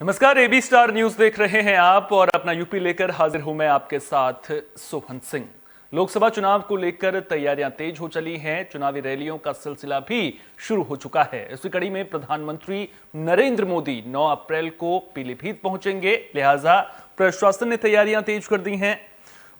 नमस्कार, AB star news देख रहे हैं आप और अपना यूपी लेकर हाजिर हूं मैं आपके साथ सोहन सिंह। लोकसभा चुनाव को लेकर तैयारियां तेज हो चली हैं। चुनावी रैलियों का सिलसिला भी शुरू हो चुका है। इसी कड़ी में प्रधानमंत्री नरेंद्र मोदी 9 अप्रैल को पीलीभीत पहुंचेंगे, लिहाजा प्रशासन ने तैयारियां तेज कर दी हैं।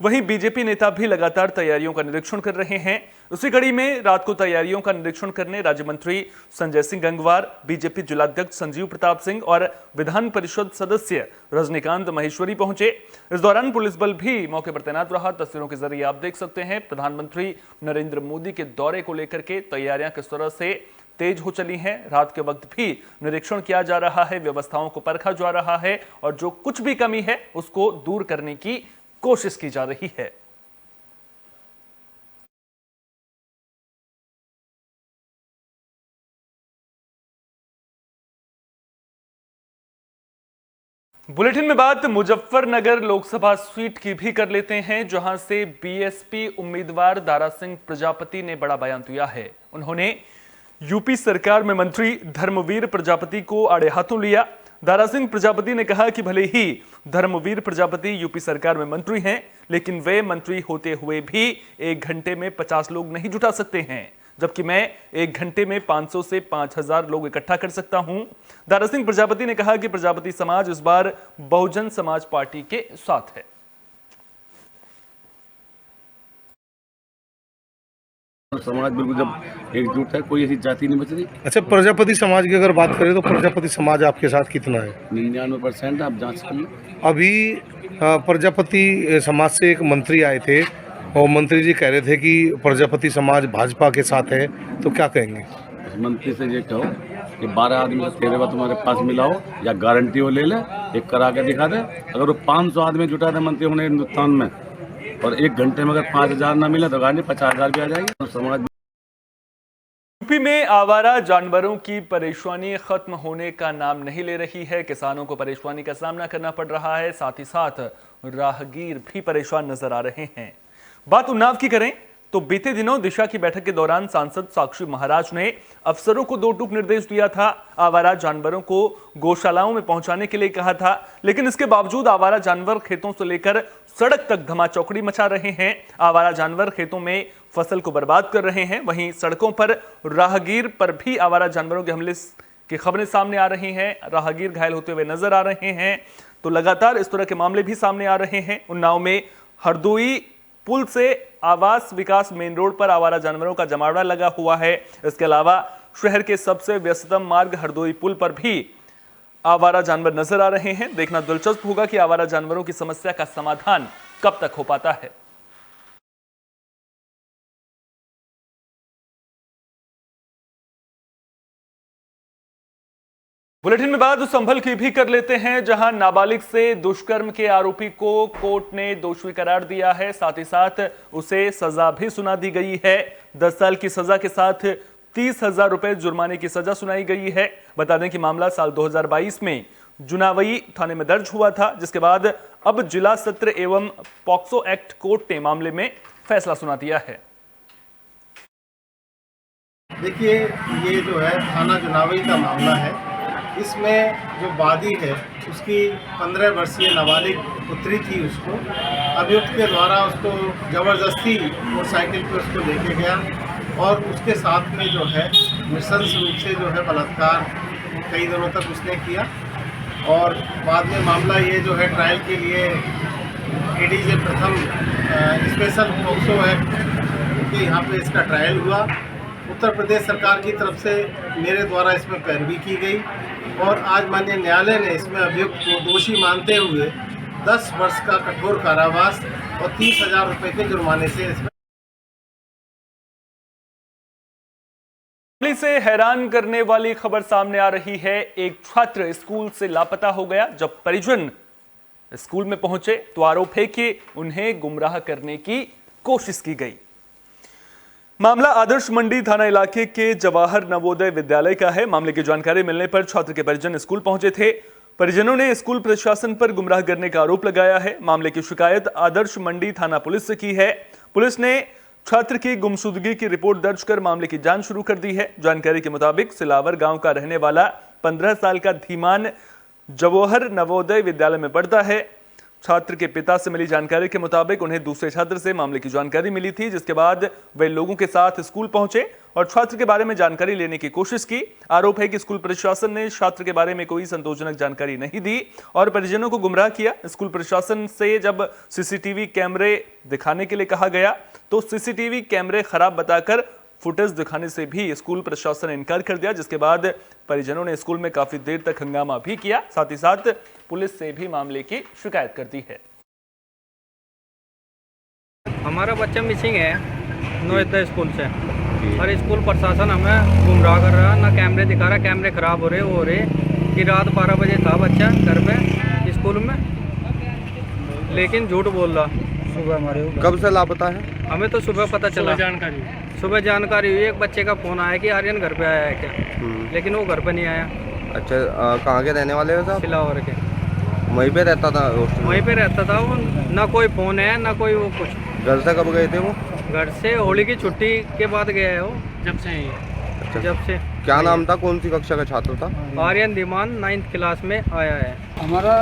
वहीं बीजेपी नेता भी लगातार तैयारियों का निरीक्षण कर रहे हैं। उसी कड़ी में रात को तैयारियों का निरीक्षण करने राज्य मंत्री संजय सिंह गंगवार, बीजेपी जिलाध्यक्ष संजीव प्रताप सिंह और विधान परिषद सदस्य रजनीकांत महेश्वरी पहुंचे। इस दौरान पुलिस बल भी मौके पर तैनात रहा। तस्वीरों के जरिए आप देख सकते हैं प्रधानमंत्री नरेंद्र मोदी के दौरे को लेकर के तैयारियां किस तरह से तेज हो चली हैं। रात के वक्त भी निरीक्षण किया जा रहा है, व्यवस्थाओं को परखा जा रहा है और जो कुछ भी कमी है उसको दूर करने की कोशिश की जा रही है। बुलेटिन में बात मुजफ्फरनगर लोकसभा सीट की भी कर लेते हैं, जहां से बीएसपी उम्मीदवार दारा सिंह प्रजापति ने बड़ा बयान दिया है। उन्होंने यूपी सरकार में मंत्री धर्मवीर प्रजापति को आड़े हाथों लिया। दारा सिंह प्रजापति ने कहा कि भले ही धर्मवीर प्रजापति यूपी सरकार में मंत्री हैं, लेकिन वे मंत्री होते हुए भी 1 घंटे में 50 लोग नहीं जुटा सकते हैं, जबकि मैं 1 घंटे में 500 से 5000 लोग इकट्ठा कर सकता हूं। दारा सिंह प्रजापति ने कहा कि प्रजापति समाज इस बार बहुजन समाज पार्टी के साथ है। समाज बिल्कुल जब एकजुट है, कोई ऐसी जाति नहीं बच रही। अच्छा, प्रजापति समाज की अगर बात करें तो प्रजापति समाज आपके साथ कितना है? 99% आप जांच कर लो। अभी प्रजापति समाज से एक मंत्री आए थे और मंत्री जी कह रहे थे कि प्रजापति समाज भाजपा के साथ है, तो क्या कहेंगे? उस मंत्री से ये कहो कि 12 आदमी का तेरे बात तुम्हारे पास मिलाओ या गारंटी वो ले ले, एक करा के दिखा दे। अगर वो 500 आदमी जुटा दे मंत्री होने हिंदुस्तान में और 1 घंटे में अगर 5000 ना मिला तो गारंटी 50000 भी आ जाएगी। तो समाज यूपी में आवारा जानवरों की परेशानी खत्म होने का नाम नहीं ले रही है। किसानों को परेशानी का सामना करना पड़ रहा है, साथ ही साथ राहगीर भी परेशान नजर आ रहे हैं। बात उन्नाव की करें तो बीते दिनों दिशा की बैठक के दौरान सांसद साक्षी महाराज ने अफसरों को 2 टूक निर्देश दिया था। आवारा जानवरों को गौशालाओं में पहुंचाने के लिए कहा था, लेकिन इसके बावजूद आवारा जानवर खेतों से लेकर सड़क तक धमाचौकड़ी मचा रहे हैं। आवारा जानवर खेतों में फसल को बर्बाद कर रहे हैं, वहीं सड़कों पर राहगीर पर भी आवारा जानवरों के हमले की खबरें सामने आ रही हैं। राहगीर घायल होते हुए नजर आ रहे हैं। तो लगातार इस तरह के मामले भी सामने आ रहे हैं। उन्नाव में हरदोई पुल से आवास विकास मेन रोड पर आवारा जानवरों का जमावड़ा लगा हुआ है। इसके अलावा शहर के सबसे व्यस्ततम मार्ग हरदोई पुल पर भी आवारा जानवर नजर आ रहे हैं। देखना दिलचस्प होगा कि आवारा जानवरों की समस्या का समाधान कब तक हो पाता है। बुलेटिन में बात संभल की भी कर लेते हैं, जहां नाबालिग से दुष्कर्म के आरोपी को कोर्ट ने दोषी करार दिया है। साथ ही साथ उसे सजा भी सुना दी गई है। 10 साल की सजा के साथ 30,000 रुपए जुर्माने की सजा सुनाई गई है। बता दें कि मामला साल 2022 में जुनावई थाने में दर्ज हुआ था, जिसके बाद अब जिला सत्र एवं पॉक्सो एक्ट कोर्ट ने मामले में फैसला सुना दिया है। देखिए, ये जो है थाना जुनावई का मामला है। इसमें जो वादी है उसकी 15 वर्षीय नाबालिग पुत्री थी। उसको अभियुक्त के द्वारा उसको ज़बरदस्ती मोटरसाइकिल पे उसको लेके गया और उसके साथ में जो है नृशंस रूप से जो है बलात्कार कई दिनों तक उसने किया। और बाद में मामला ये जो है ट्रायल के लिए एडीजे प्रथम स्पेशल पॉक्सो एक्ट के यहाँ पे इसका ट्रायल हुआ। उत्तर प्रदेश सरकार की तरफ से मेरे द्वारा इसमें पैरवी की गई और आज माननीय न्यायालय ने इसमें अभियुक्त को दोषी मानते हुए 10 वर्ष का कठोर कारावास और 30,000 रुपये के जुर्माने से इसमें से हैरान करने वाली खबर सामने आ रही है। एक छात्र स्कूल से लापता हो गया। जब परिजन स्कूल में पहुंचे तो आरोप है कि उन्हें गुमराह करने की कोशिश की गई। मामला आदर्श मंडी थाना इलाके के जवाहर नवोदय विद्यालय का है। मामले की जानकारी मिलने पर छात्र के परिजन स्कूल पहुंचे थे। परिजनों ने स्कूल प्रशासन पर गुमराह करने का आरोप लगाया है। मामले की शिकायत आदर्श मंडी थाना पुलिस से की है। पुलिस ने छात्र की गुमशुदगी की रिपोर्ट दर्ज कर मामले की जांच शुरू कर दी है। जानकारी के मुताबिक सिलावर गांव का रहने वाला 15 साल का धीमान जवाहर नवोदय विद्यालय में पढ़ता है। छात्र के पिता से मिली जानकारी के मुताबिक उन्हें दूसरे छात्र से मामले की जानकारी मिली थी, जिसके बाद वे लोगों के साथ स्कूल पहुंचे और छात्र के बारे में जानकारी लेने की कोशिश की। आरोप है कि स्कूल प्रशासन ने छात्र के बारे में कोई संतोषजनक जानकारी नहीं दी और परिजनों को गुमराह किया। स्कूल प्रशासन से जब सीसीटीवी कैमरे दिखाने के लिए कहा गया तो सीसीटीवी कैमरे खराब बताकर फुटेज दिखाने से भी स्कूल प्रशासन ने इनकार कर दिया, जिसके बाद परिजनों ने स्कूल में काफी देर तक हंगामा भी किया। साथ ही साथ पुलिस से भी मामले की शिकायत कर दी है। हमारा बच्चा मिसिंग है नवोदय स्कूल से और स्कूल प्रशासन हमें गुमराह कर रहा है, ना कैमरे दिखा रहा, कैमरे खराब हो रहे कि रात 12 बजे था बच्चा घर पे स्कूल में, लेकिन झूठ बोल रहा। सुबह हमारे कब से लापता है? हमें तो सुबह पता चला, सुबह जानकारी हुई, एक बच्चे का फोन आया कि आर्यन घर पे आया है क्या, लेकिन वो घर पे नहीं आया। अच्छा, कहाँ के रहने वाले हो साहब? सिलावर के। वहीं पे रहता था? वहीं पे रहता था वो, ना कोई फोन है ना कोई वो कुछ। घर से कब गए थे वो? घर से होली की छुट्टी के बाद गया है वो। जब से अच्छा, जब से। क्या नाम था, कौन सी कक्षा का छात्र था? आर्यन धीमान 9th क्लास में आया है। हमारा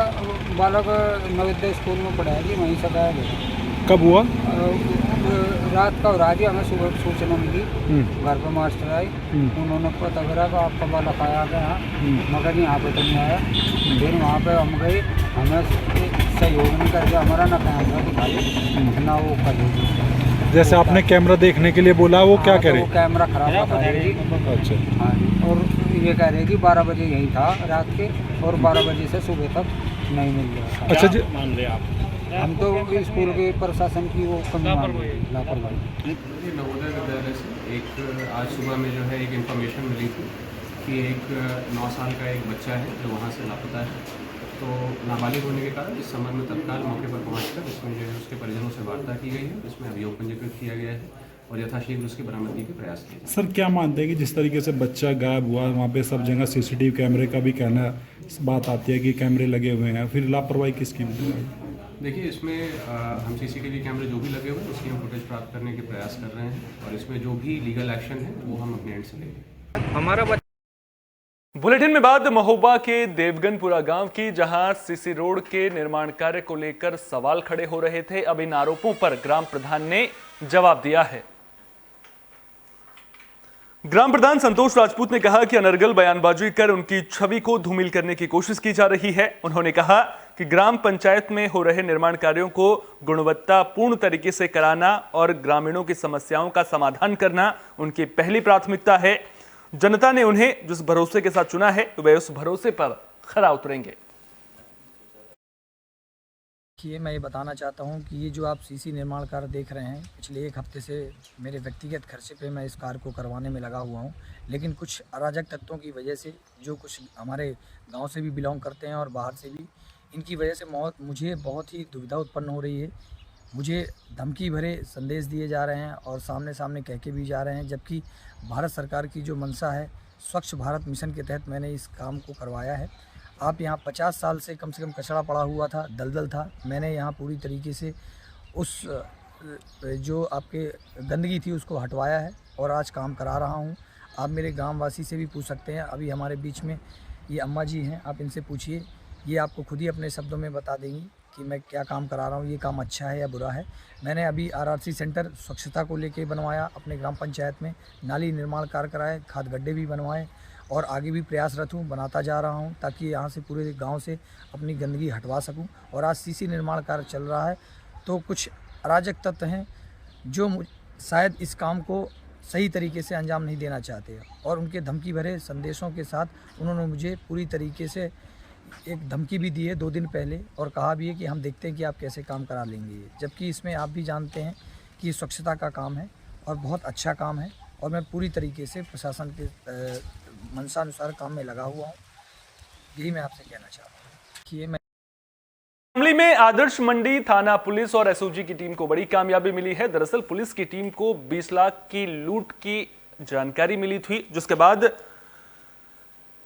बालक नवोदय स्कूल में पढ़ा है कि वहीं से गायब है। कब हुआ? रात का और आज ही हमें सुबह सूचना मिली, घर पर मास्टर आए, उन्होंने पता करा कि आपका बालक आया गया, मगर यहाँ पे तो नहीं आया। फिर वहाँ पे हम गए, हमें सहयोग नहीं करके हमारा ना कैमरा दिखाई ना वो कर। जैसे आपने कैमरा देखने के लिए बोला, वो क्या कह रहे? वो कैमरा खराब बता रही थी। अच्छा। हाँ, और ये कह रहे कि 12 बजे यही था रात के, और 12 बजे से सुबह तक नहीं मिल रहा। अच्छा जी, मान रहे आप? हम तो स्कूल के प्रशासन की वो कमी लापरवाही। नवोदय विद्यालय से एक आज सुबह में जो है एक इन्फॉर्मेशन मिली थी कि एक 9 साल का एक बच्चा है जो वहाँ से लापता है। तो नाबालिग होने के कारण इस संबंध में तत्काल मौके पर पहुँचकर इसमें जो है उसके परिजनों से वार्ता की गई है, इसमें अभियोग पंजीकृत किया गया है और यथाशीघ्र उसकी बरामदगी के प्रयास किए। सर क्या मानते हैं कि जिस तरीके से बच्चा गायब हुआ, वहाँ पे सब जगह सीसीटीवी कैमरे का भी कहना बात आती है कि कैमरे लगे हुए हैं, फिर लापरवाही किसकी? देखिए, इसमें हम सीसीटीवी कैमरे जो भी लगे हुए हैं उसकी हम फुटेज प्राप्त करने के प्रयास कर रहे हैं और इसमें जो भी लीगल एक्शन है वो हम अपने एंड से लेंगे। हमारा बुलेटिन में बाद महोबा के देवगनपुरा गांव की, जहां सीसी रोड के निर्माण कार्य को लेकर सवाल खड़े हो रहे थे। अब इन आरोपों पर ग्राम प्रधान ने जवाब दिया है। ग्राम प्रधान संतोष राजपूत ने कहा कि अनर्गल बयानबाजी कर उनकी छवि को धूमिल करने की कोशिश की जा रही है। उन्होंने कहा कि ग्राम पंचायत में हो रहे निर्माण कार्यों को गुणवत्तापूर्ण तरीके से कराना और ग्रामीणों की समस्याओं का समाधान करना उनकी पहली प्राथमिकता है। जनता ने उन्हें जिस भरोसे के साथ चुना है, वे उस भरोसे पर खरा उतरेंगे। ये मैं ये बताना चाहता हूँ कि ये जो आप सीसी निर्माण कार्य देख रहे हैं, पिछले 1 हफ्ते से मेरे व्यक्तिगत खर्चे पे मैं इस कार्य को करवाने में लगा हुआ हूँ, लेकिन कुछ अराजक तत्वों की वजह से, जो कुछ हमारे गांव से भी बिलोंग करते हैं और बाहर से भी, इनकी वजह से मुझे बहुत ही दुविधा उत्पन्न हो रही है। मुझे धमकी भरे संदेश दिए जा रहे हैं और सामने सामने कह के भी जा रहे हैं, जबकि भारत सरकार की जो मंशा है, स्वच्छ भारत मिशन के तहत मैंने इस काम को करवाया है। आप यहाँ 50 साल से कम कचरा पड़ा हुआ था, दलदल था। मैंने यहाँ पूरी तरीके से उस जो आपके गंदगी थी उसको हटवाया है और आज काम करा रहा हूँ। आप मेरे ग्रामवासी से भी पूछ सकते हैं, अभी हमारे बीच में ये अम्मा जी हैं, आप इनसे पूछिए, ये आपको खुद ही अपने शब्दों में बता देंगी कि मैं क्या काम करा रहा हूँ, ये काम अच्छा है या बुरा है। मैंने अभी RRC सेंटर स्वच्छता को लेके बनवाया अपने ग्राम पंचायत में, नाली निर्माण कार्य कराए, खाद गड्ढे भी बनवाए और आगे भी प्रयासरत हूँ, बनाता जा रहा हूँ ताकि यहाँ से पूरे गांव से अपनी गंदगी हटवा सकूँ। और आज सीसी निर्माण कार्य चल रहा है, तो कुछ अराजक तत्व हैं जो शायद इस काम को सही तरीके से अंजाम नहीं देना चाहते और उनके धमकी भरे संदेशों के साथ उन्होंने मुझे पूरी तरीके से एक धमकी भी दी है 2 दिन पहले और कहा भी है कि हम देखते हैं कि आप कैसे काम करा लेंगे। जबकि इसमें आप भी जानते हैं कि स्वच्छता का काम है और बहुत अच्छा काम है और मैं पूरी तरीके से प्रशासन के मंशानुसार काम में लगा हुआ हूँ। यही मैं आपसे कहना चाहता हूँ कि ये मामले में आदर्श मंडी थाना पुलिस और एसओजी की टीम को बड़ी कामयाबी मिली है। दरअसल पुलिस की टीम को 20 लाख की लूट की जानकारी मिली थी, जिसके बाद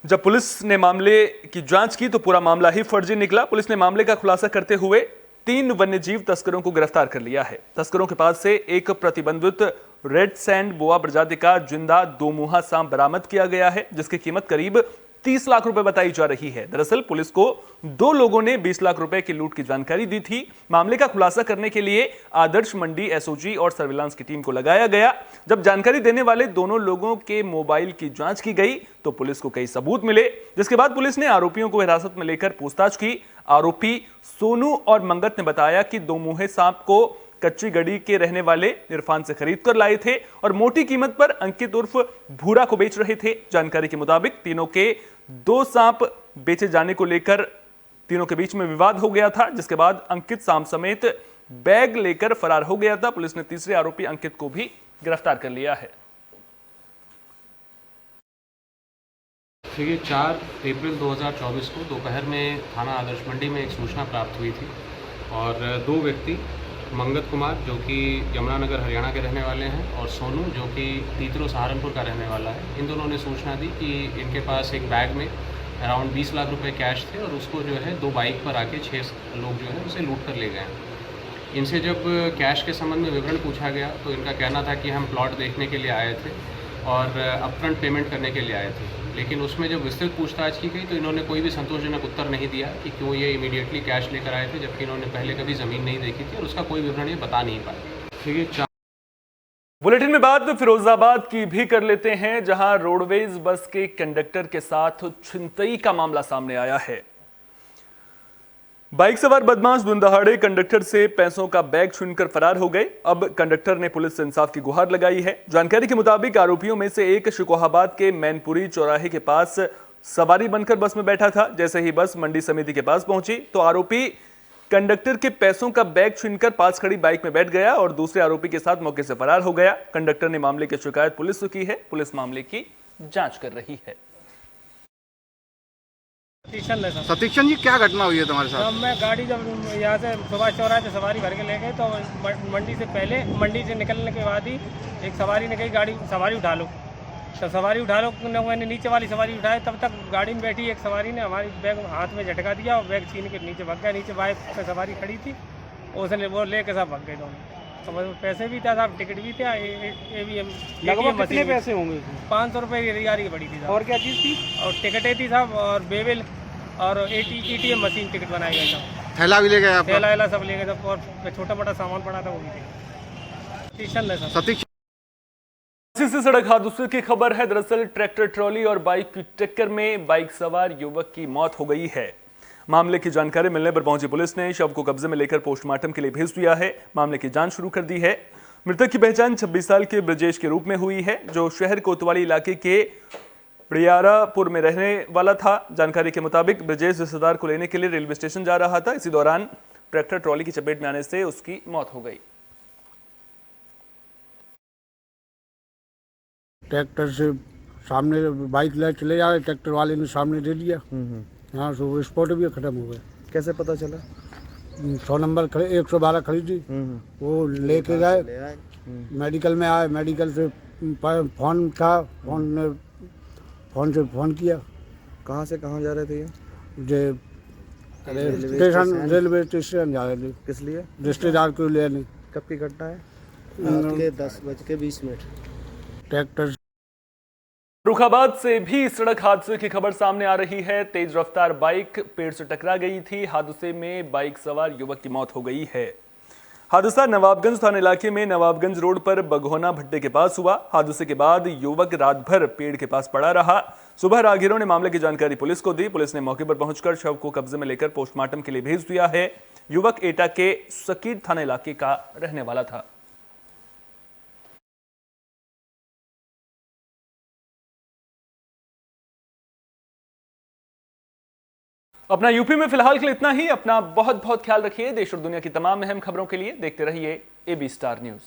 जब पुलिस ने मामले की जांच की तो पूरा मामला ही फर्जी निकला। पुलिस ने मामले का खुलासा करते हुए 3 वन्यजीव तस्करों को गिरफ्तार कर लिया है। तस्करों के पास से एक प्रतिबंधित रेड सैंड बोआ प्रजाति का जिंदा 2 मुहा सांप बरामद किया गया है, जिसकी कीमत करीब 30 लाख रुपए बताई जा रही है। दरअसल पुलिस को 2 लोगों ने 20 लाख रुपए की लूट की जानकारी दी थी। मामले का खुलासा करने के लिए आदर्श मंडी एसओजी और सर्विलांस की टीम को लगाया गया। जब जानकारी देने वाले दोनों लोगों के मोबाइल की जांच की गई तो पुलिस को कई सबूत मिले, जिसके बाद पुलिस ने आरोपियों को हिरासत में लेकर पूछताछ की। आरोपी सोनू और मंगत ने बताया कि 2 मुंहे सांप को कच्ची गड़ी के रहने वाले इरफान से खरीद कर लाए थे और मोटी कीमत पर अंकित उर्फ भूरा को बेच रहे थे। जानकारी के मुताबिक तीनों के 2 सांप बेचे जाने को लेकर तीनों के बीच में विवाद हो गया था, जिसके बाद अंकित सांप समेत बैग लेकर फरार हो गया था। पुलिस ने तीसरे आरोपी अंकित को भी गिरफ्तार कर लिया है। देखिए 4 अप्रैल 2024 को दोपहर में थाना आदर्श मंडी में एक सूचना प्राप्त हुई थी और 2 व्यक्ति मंगत कुमार जो कि यमुनानगर हरियाणा के रहने वाले हैं और सोनू जो कि तीतरो सहारनपुर का रहने वाला है, इन दोनों ने सूचना दी कि इनके पास एक बैग में अराउंड 20 लाख रुपए कैश थे और उसको जो है 2 बाइक पर आके 6 लोग जो है उसे लूट कर ले गए। इनसे जब कैश के संबंध में विवरण पूछा गया तो इनका कहना था कि हम प्लॉट देखने के लिए आए थे और अपफ्रंट पेमेंट करने के लिए आए थे, लेकिन उसमें जब विस्तृत पूछताछ की गई तो इन्होंने कोई भी संतोषजनक उत्तर नहीं दिया कि क्यों ये इमीडिएटली कैश लेकर आए थे, जबकि इन्होंने पहले कभी ज़मीन नहीं देखी थी और उसका कोई विवरण ये बता नहीं पाए। ठीक है, बुलेटिन में बात फिरोजाबाद की भी कर लेते हैं, जहां रोडवेज बस के कंडक्टर के साथ छिनतई का मामला सामने आया है। बाइक सवार बदमाश धुंधहाड़े कंडक्टर से पैसों का बैग छीनकर फरार हो गए। अब कंडक्टर ने पुलिस से इंसाफ की गुहार लगाई है। जानकारी के मुताबिक आरोपियों में से एक शिकोहाबाद के मैनपुरी चौराहे के पास सवारी बनकर बस में बैठा था। जैसे ही बस मंडी समिति के पास पहुंची तो आरोपी कंडक्टर के पैसों का बैग छीनकर पास खड़ी बाइक में बैठ गया और दूसरे आरोपी के साथ मौके से फरार हो गया। कंडक्टर ने मामले की शिकायत पुलिस से की है। पुलिस मामले की जांच कर रही है। सतीक्षण जी, क्या घटना हुई है तुम्हारे साथ? मैं गाड़ी जब यहाँ से सुभाष चौराहे से सवारी भर के ले गए तो मंडी से पहले, मंडी से निकलने के बाद ही एक सवारी ने कही गाड़ी सवारी उठा लो, तो सवारी उठा लो। मैंने नीचे वाली सवारी उठाई, तब तक गाड़ी में बैठी एक सवारी ने हमारी बैग हाथ में झटका दिया और बैग छीन के नीचे भाग गया। नीचे बाइक पे सवारी खड़ी थी, उसने वो लेके सब भाग गए दोनों। तो पैसे भी था साहब, टिकट भी था, ATM कितने पैसे होंगे? 500 रुपये की रियारी पड़ी थी। और क्या चीज़ थी? और टिकटें थी साहब और बेबिल और ATM मशीन टिकट बनाए गए था। थैला भी ले गए? थैला सब ले गए थे और छोटा मोटा सामान पड़ा था वो भी थे। सतीक्ष इसी से सड़क हादसे की खबर है। दरअसल ट्रैक्टर ट्रॉली और बाइक की टक्कर में बाइक सवार युवक की मौत हो गई है। मामले की जानकारी मिलने पर पहुंची पुलिस ने शव को कब्जे में लेकर पोस्टमार्टम के लिए भेज दिया है। मामले की जांच शुरू कर दी है। मृतक की पहचान 26 साल के ब्रजेश के रूप में हुई है, जो शहर कोतवाली इलाके के प्रियारापुर में रहने वाला था। जानकारी के मुताबिक ब्रजेश रिश्तेदार को लेने के लिए रेलवे स्टेशन जा रहा था। इसी दौरान ट्रैक्टर ट्रॉली की चपेट में आने से उसकी मौत हो गई। ट्रैक्टर से सामने बाइक ले चले जा रहे, ट्रैक्टर वाले ने सामने दे दिया। हाँ, तो स्पॉट भी खत्म हो गया। कैसे पता चला? 100 नंबर 112 खड़ी थी, वो लेके गए, मेडिकल में आए। मेडिकल से फोन था, फोन से फोन किया। कहाँ से कहाँ जा रहे थे ये? रेलवे स्टेशन जा रहे थे। किस लिए? रिश्तेदार को लेने। कब की घटना है? 10:20। ट्रैक्टर फर्रुखाबाद से भी सड़क हादसे की खबर सामने आ रही है। तेज रफ्तार बाइक पेड़ से टकरा गई थी। हादसे में बाइक सवार युवक की मौत हो गई है। हादसा नवाबगंज थाना इलाके में नवाबगंज रोड पर बघोना भट्टे के पास हुआ। हादसे के बाद युवक रात भर पेड़ के पास पड़ा रहा। सुबह राहगीरों ने मामले की जानकारी पुलिस को दी। पुलिस ने मौके पर पहुंचकर शव को कब्जे में लेकर पोस्टमार्टम के लिए भेज दिया है। युवक एटा के सकीर थाना इलाके का रहने वाला था। अपना यूपी में फिलहाल के लिए इतना ही। अपना बहुत बहुत ख्याल रखिए। देश और दुनिया की तमाम अहम खबरों के लिए देखते रहिए AB स्टार न्यूज़।